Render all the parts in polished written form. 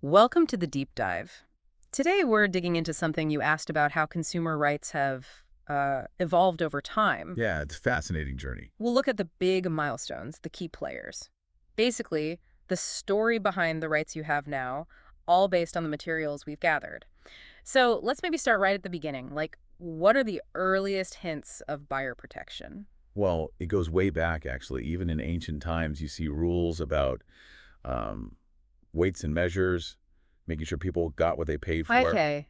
Welcome to the deep dive. Today we're digging into something you asked about how consumer rights have evolved over time. Yeah, it's a fascinating journey. We'll look at the big milestones, the key players. Basically, the story behind the rights you have now, all based on the materials we've gathered. So let's maybe start right at the beginning. Like, what are the earliest hints of buyer protection? Well, it goes way back, actually. Even in ancient times, you see rules about um, weights and measures, making sure people got what they paid for. Okay,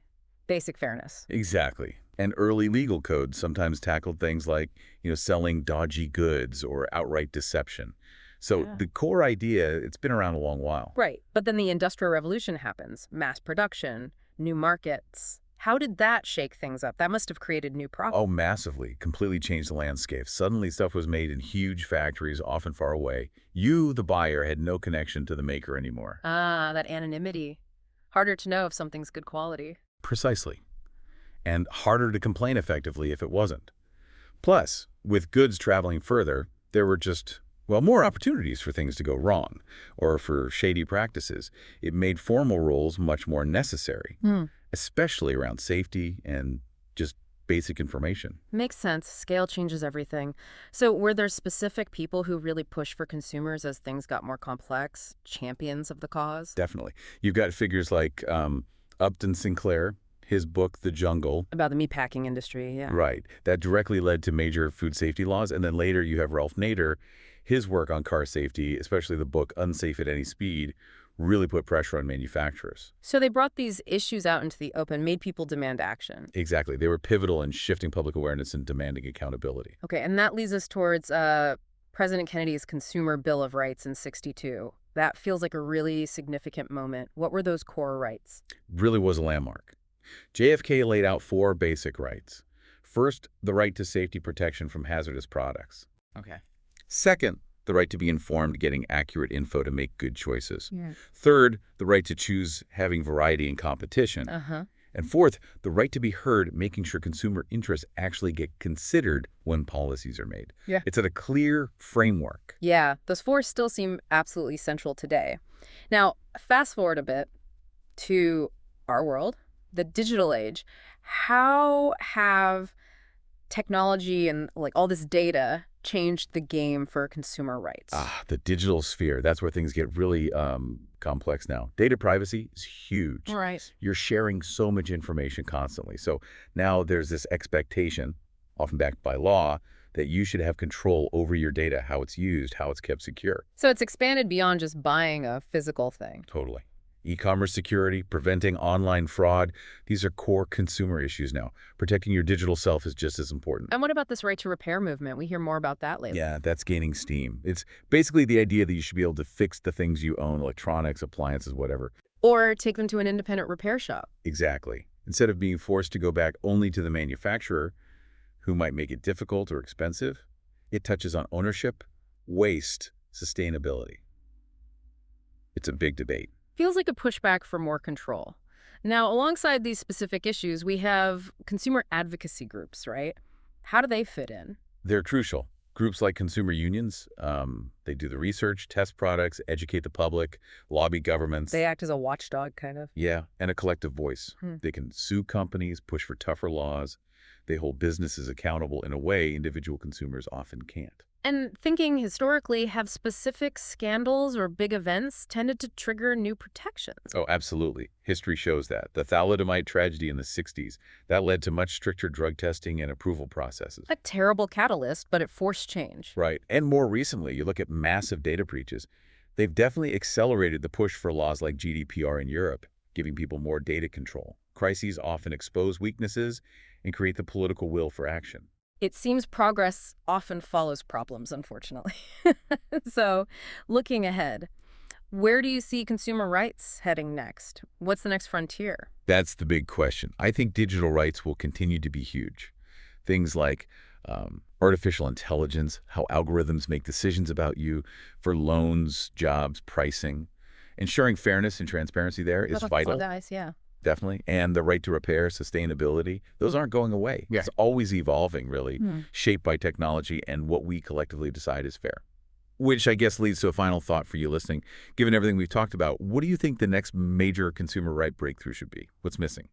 basic fairness. Exactly. And early legal codes sometimes tackled things like, selling dodgy goods or outright deception. So Yeah. the core idea, it's been around a long while. Right. But then the Industrial Revolution happens, mass production, new markets. How did that shake things up? That must have created new Oh, problems. massively, completely changed the landscape. Suddenly, stuff was made in huge factories, often far away. You, the buyer, had no connection to the maker anymore. Ah, that anonymity. Harder to know if something's good quality. Precisely. And harder to complain effectively if it wasn't. Plus, with goods traveling further, there were just, well, more opportunities for things to go wrong or for shady practices. It made formal rules much more necessary, Hmm. especially around safety and just basic information. Makes sense. Scale changes everything. So were there specific people who really pushed for consumers as things got more complex? Champions of the cause? Definitely. You've got figures like Upton Sinclair, his book, The Jungle. About the meatpacking industry, yeah. Right. That directly led to major food safety laws. And then later you have Ralph Nader. His work on car safety, especially the book Unsafe at Any Speed, really put pressure on manufacturers. So they brought these issues out into the open, made people demand action. Exactly. They were pivotal in shifting public awareness and demanding accountability. Okay, and that leads us towards President Kennedy's Consumer Bill of Rights in '62. That feels like a really significant moment. What were those core rights? Really was a landmark. JFK laid out four basic rights. First, the right to safety protection from hazardous products. Okay. Second, the right to be informed, getting accurate info to make good choices. Yeah. Third, the right to choose, having variety and competition. Uh-huh. And fourth, the right to be heard, making sure consumer interests actually get considered when policies are made. Yeah. It's at a clear framework. Yeah, those four still seem absolutely central today. Now, fast forward a bit to our world, the digital age. How have technology and like all this data changed the game for consumer rights? The digital sphere, that's where things get really complex now. Data privacy is huge. Right. You're sharing so much information constantly. So now there's this expectation, often backed by law, that you should have control over your data, how it's used, how it's kept secure. So it's expanded beyond just buying a physical thing. Totally. E-commerce security, preventing online fraud, these are core consumer issues now. Protecting your digital self is just as important. And what about this right to repair movement? We hear more about that lately. Yeah, that's gaining steam. It's basically the idea that you should be able to fix the things you own, electronics, appliances, whatever. Or take them to an independent repair shop. Exactly. Instead of being forced to go back only to the manufacturer, who might make it difficult or expensive, it touches on ownership, waste, sustainability. It's a big debate. Feels like a pushback for more control. Now, alongside these specific issues, we have consumer advocacy groups, right? How do they fit in? They're crucial. Groups like consumer unions, they do the research, test products, educate the public, lobby governments. They act as a watchdog, kind of. Yeah, and a collective voice. Hmm. They can sue companies, push for tougher laws. They hold businesses accountable in a way individual consumers often can't. And thinking historically, have specific scandals or big events tended to trigger new protections? Oh, absolutely. History shows that. The thalidomide tragedy in the 60s, that led to much stricter drug testing and approval processes. A terrible catalyst, but it forced change. Right. And more recently, you look at massive data breaches. They've definitely accelerated the push for laws like GDPR in Europe, giving people more data control. Crises often expose weaknesses and create the political will for action. It seems progress often follows problems, unfortunately. So, looking ahead, where do you see consumer rights heading next? What's the next frontier? That's the big question. I think digital rights will continue to be huge. Things like artificial intelligence, how algorithms make decisions about you for loans, jobs, pricing. Ensuring fairness and transparency there is vital. Guys, yeah. Definitely. And the right to repair, sustainability, those aren't going away. It's always evolving, really, shaped by technology and what we collectively decide is fair. Which I guess leads to a final thought for you listening. Given everything we've talked about, what do you think the next major consumer right breakthrough should be? What's missing?